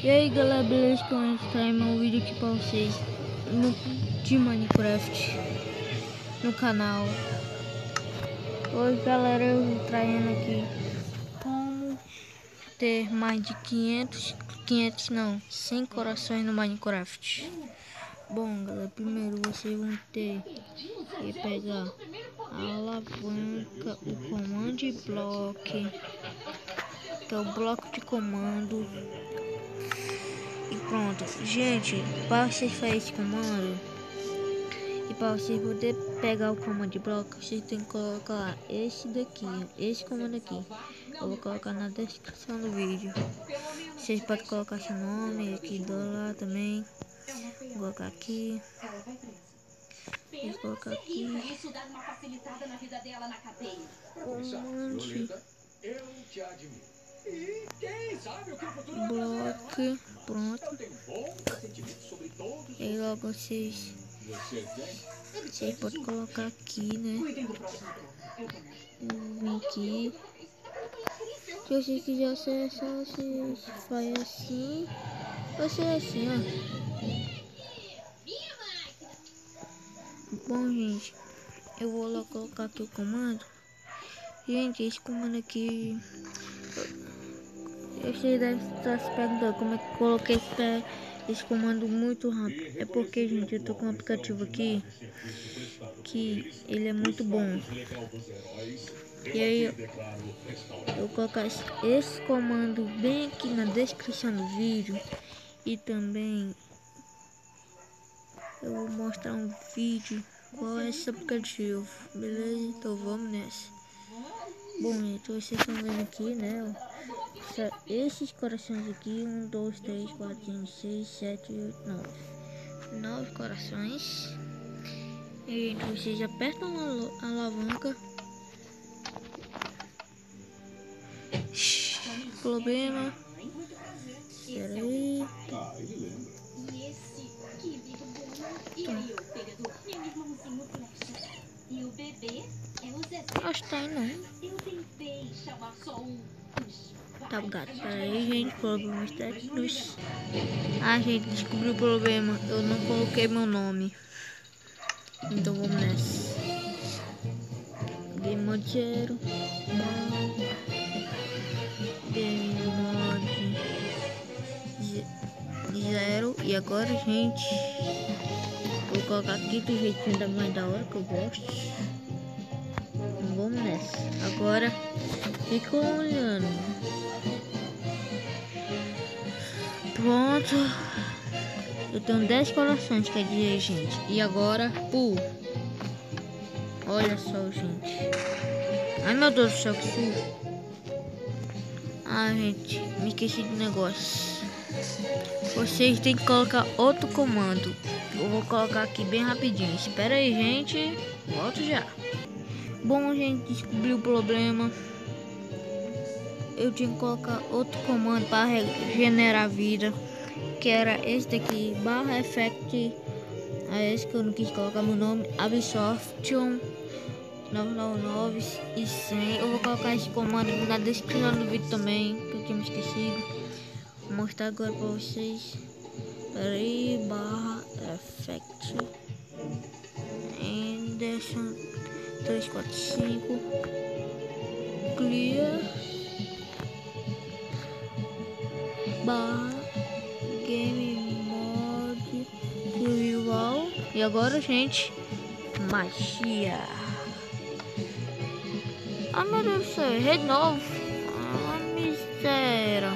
E aí galera, beleza? Que eu trago um vídeo aqui pra vocês de Minecraft no canal. Hoje galera, eu vou trazendo aqui como ter mais de 100 corações no Minecraft. Bom galera, primeiro vocês vão ter que pegar a alavanca, o comando block, que é o bloco de comando. E pronto, gente, para vocês fazerem esse comando e para vocês poder pegar o comando de bloco, vocês tem que colocar esse daqui, esse comando aqui. Eu vou colocar na descrição do vídeo. Vocês podem colocar seu nome aqui do lado também. Vou colocar aqui. Vou colocar aqui. Comando. Bloco, pronto. E aí logo vocês podem colocar aqui, né? Vem aqui. Se você quiser acessar, você faz assim. Você assim, ó. Bom, gente, eu vou lá colocar aqui o comando. Gente, esse comando aqui, vocês devem estar se perguntando como é que eu coloquei esse comando muito rápido. É porque, gente, eu tô com um aplicativo aqui que ele é muito bom. E aí eu vou colocar esse comando bem aqui na descrição do vídeo. E também eu vou mostrar um vídeo qual é esse aplicativo, beleza? Então vamos nessa. Bom, gente, vocês estão vendo aqui, né? Esses corações aqui, 1, 2, 3, 4, 5, 6, 7, 8, 9 corações. E gente, vocês apertam a alavanca. Problema. Espera aí. Acho que tá aí não. Tá bugado. Pera aí, gente. Problemas técnicos. Ah, gente, descobri o problema. Eu não coloquei meu nome. Então vamos nessa. Game mode 0. Game mode 0. E agora, gente, vou colocar aqui do jeitinho da mais da hora que eu gosto. Vamos nessa. Agora fica olhando. Pronto. Eu tenho 10 corações, quer dizer, gente. E agora, olha só, gente. Ai, meu Deus do céu, que susto. Ah, gente, me esqueci do negócio. Vocês têm que colocar outro comando. Eu vou colocar aqui bem rapidinho. Espera aí, gente. Volto já. Bom, gente, descobri o problema. Eu tinha que colocar outro comando para regenerar a vida, que era esse daqui, /effect. É esse que eu não quis colocar meu nome, Absorption 999 e 100. Eu vou colocar esse comando na descrição do vídeo também, que eu tinha me esquecido. Vou mostrar agora para vocês. Pera aí, /effect Anderson 345 clear game mode survival. E agora, gente, magia. Ah, meu Deus do céu, errei de novo. Ah, miséria.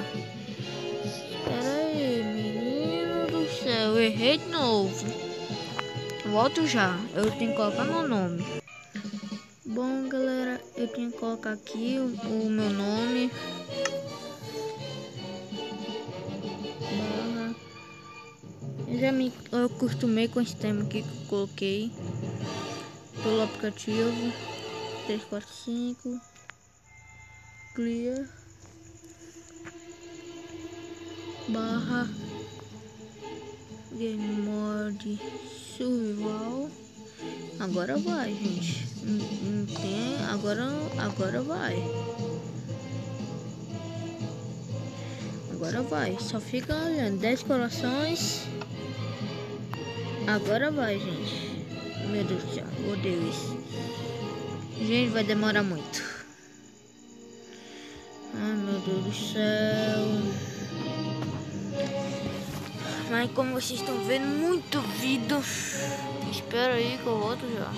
Espera aí, menino do céu, errei de novo. Volto já, eu tenho que colocar meu nome. Bom, galera, eu tenho que colocar aqui o meu nome. Eu acostumei com esse tema aqui que eu coloquei pelo aplicativo. 345 clear game mode survival. Agora vai, gente. Não tem, agora vai. agora vai. Só fica olhando. 10 corações. Agora vai, gente. Meu Deus do céu, odeio isso. Gente, vai demorar muito. Ai, meu Deus do céu. Mas como vocês estão vendo, muito vídeo. Espera aí que eu volto já.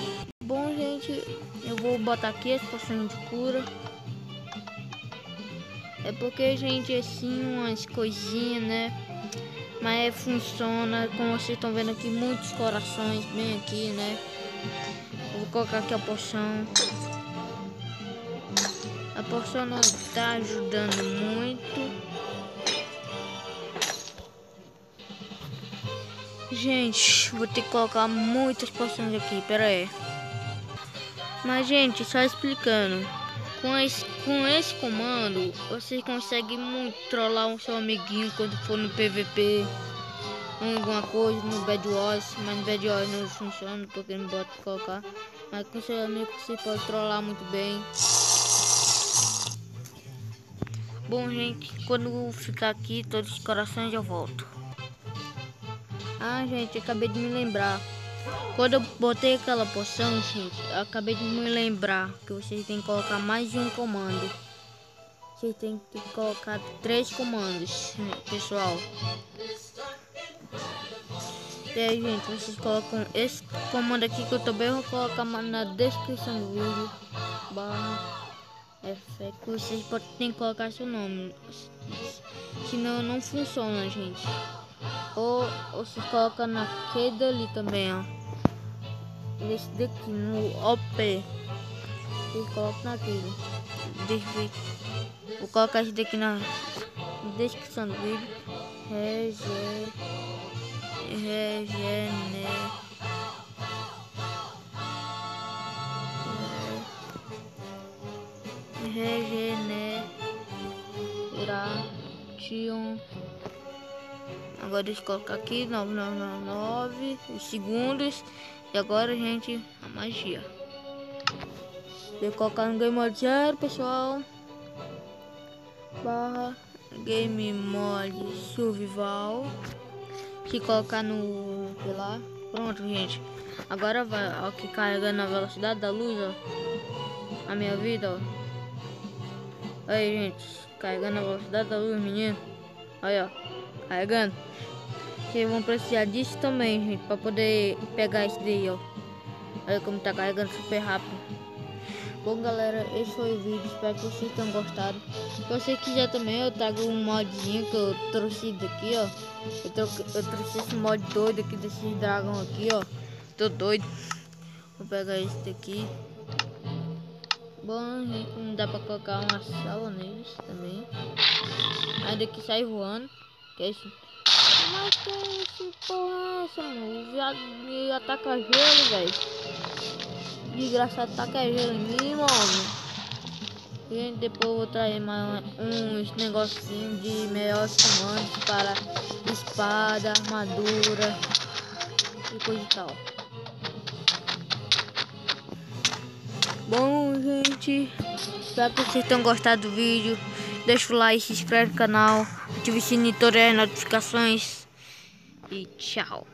Bom, gente, eu vou botar aqui as poções de cura. É porque, gente, assim, umas coisinhas, né? Mas funciona, como vocês estão vendo aqui, muitos corações bem aqui, né? Eu vou colocar aqui a poção. A poção não está ajudando muito. Gente, vou ter que colocar muitas poções aqui, pera aí. Mas, gente, só explicando. Com esse comando, você consegue muito trollar o seu amiguinho quando for no PVP. Ou alguma coisa no Bed Wars, mas no Bed Wars não funciona porque não pode colocar. Mas com seu amigo você pode trollar muito bem. Bom, gente, quando ficar aqui todos os corações eu volto. Ah, gente, acabei de me lembrar. Quando eu botei aquela poção, gente, eu acabei de me lembrar que vocês têm que colocar mais de um comando. Vocês têm que colocar 3 comandos, pessoal. E aí, gente, vocês colocam esse comando aqui que eu também vou colocar na descrição do vídeo. F, que vocês tem que colocar seu nome. Senão não funciona, gente. Ou vocês colocam naquele dali também, ó. Nesse daqui, no OP. Vocês colocam naquele. Vou colocar esse daqui na descrição do vídeo. Regeneration. Agora deixa eu colocar aqui 9999 os segundos. E agora, gente, a magia. Deixa eu colocar no Game Mode 0, pessoal. Barra Game Mode Survival. Se colocar no lá. Pronto, gente. Agora vai, ó, que carregando a velocidade da luz, ó. A minha vida, ó. Aí, gente, carregando a velocidade da luz, menino. Aí, ó, carregando. Vocês vão precisar disso também, gente, para poder pegar esse daí, ó. Olha como tá carregando super rápido. Bom, galera, esse foi o vídeo. Espero que vocês tenham gostado. Se você quiser também, eu trago um modzinho que eu trouxe daqui, ó. Eu trouxe esse mod doido aqui desse dragão aqui, ó. Tô doido. Vou pegar esse daqui. Bom, gente, não dá pra colocar uma sala neles também. Aí daqui sai voando. Que é esse? Mas que é esse porra essa, mano? O viado me ataca gelo, velho. Desgraçado ataca gelo em mim, mano. Gente, depois eu vou trazer mais uns negocinhos de melhores comandos para espada, armadura e coisa e tal. Bom, gente, espero que vocês tenham gostado do vídeo. Deixa o like, se inscreve no canal, ative o sininho de todas as notificações e tchau.